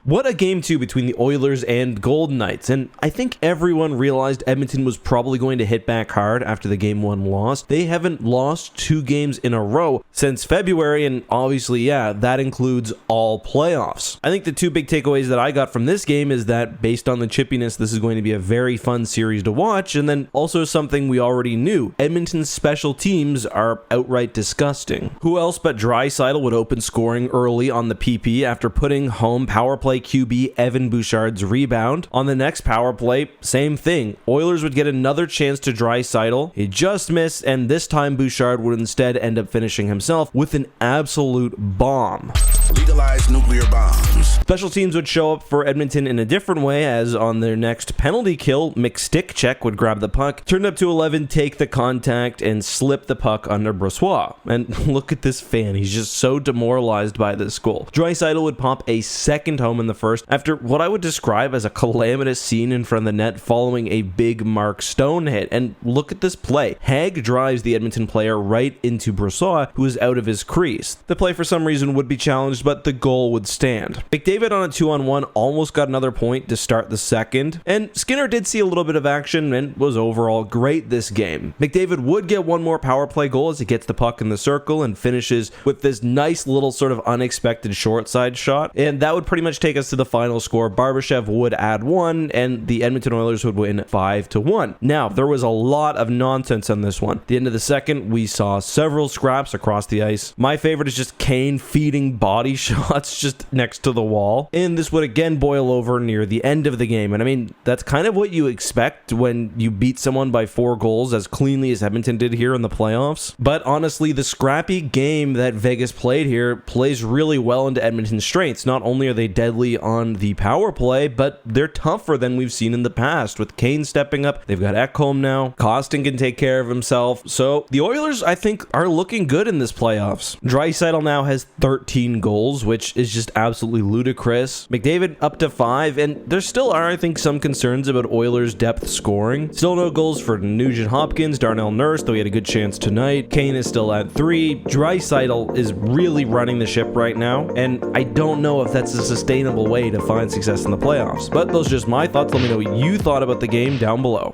What a game 2 between the Oilers and Golden Knights, and I think everyone realized Edmonton was probably going to hit back hard after the Game 1 loss. They haven't lost 2 games in a row since February, and obviously, that includes all playoffs. I think the 2 big takeaways that I got from this game is that based on the chippiness, this is going to be a very fun series to watch, and then also something we already knew. Edmonton's special teams are outright disgusting. Who else but Draisaitl would open scoring early on the PP after putting home power play QB Evan Bouchard's rebound? On the next power play, same thing. Oilers would get another chance to Draisaitl. He just missed, and this time Bouchard would instead end up finishing himself with an absolute bomb. Legalize nuclear bombs. Special teams would show up for Edmonton in a different way, as on their next penalty kill, McStickcheck would grab the puck, turn up to 11, take the contact, and slip the puck under Brossoit. And look at this fan, he's just so demoralized by this goal. Draisaitl would pop a second home in the first after what I would describe as a calamitous scene in front of the net following a big Mark Stone hit. And look at this play. Haig drives the Edmonton player right into Brossoit, who is out of his crease. The play for some reason would be challenged, but the goal would stand. McDavid on a 2-on-1 almost got another point to start the second, and Skinner did see a little bit of action and was overall great this game. McDavid would get one more power play goal as he gets the puck in the circle and finishes with this nice little sort of unexpected short side shot, and that would pretty much take us to the final score. Barbashev would add 1, and the Edmonton Oilers would win 5-1. Now, there was a lot of nonsense on this one. At the end of the second, we saw several scraps across the ice. My favorite is just Kane feeding body shots just next to the wall, and this would again boil over near the end of the game. And I mean, that's kind of what you expect when you beat someone by 4 goals as cleanly as Edmonton did here in the playoffs. But honestly, the scrappy game that Vegas played here plays really well into Edmonton's strengths. Not only are they deadly on the power play, but they're tougher than we've seen in the past. With Kane stepping up, they've got Ekholm now. Costin can take care of himself. So the Oilers, I think, are looking good in this playoffs. Draisaitl now has 13 goals, which is just absolutely ludicrous. McDavid up to 5, and there still are, I think, some concerns about Oilers' depth scoring. Still no goals for Nugent Hopkins, Darnell Nurse, though he had a good chance tonight. Kane is still at 3. Draisaitl is really running the ship right now, and I don't know if that's a sustainable way to find success in the playoffs. But those are just my thoughts. Let me know what you thought about the game down below.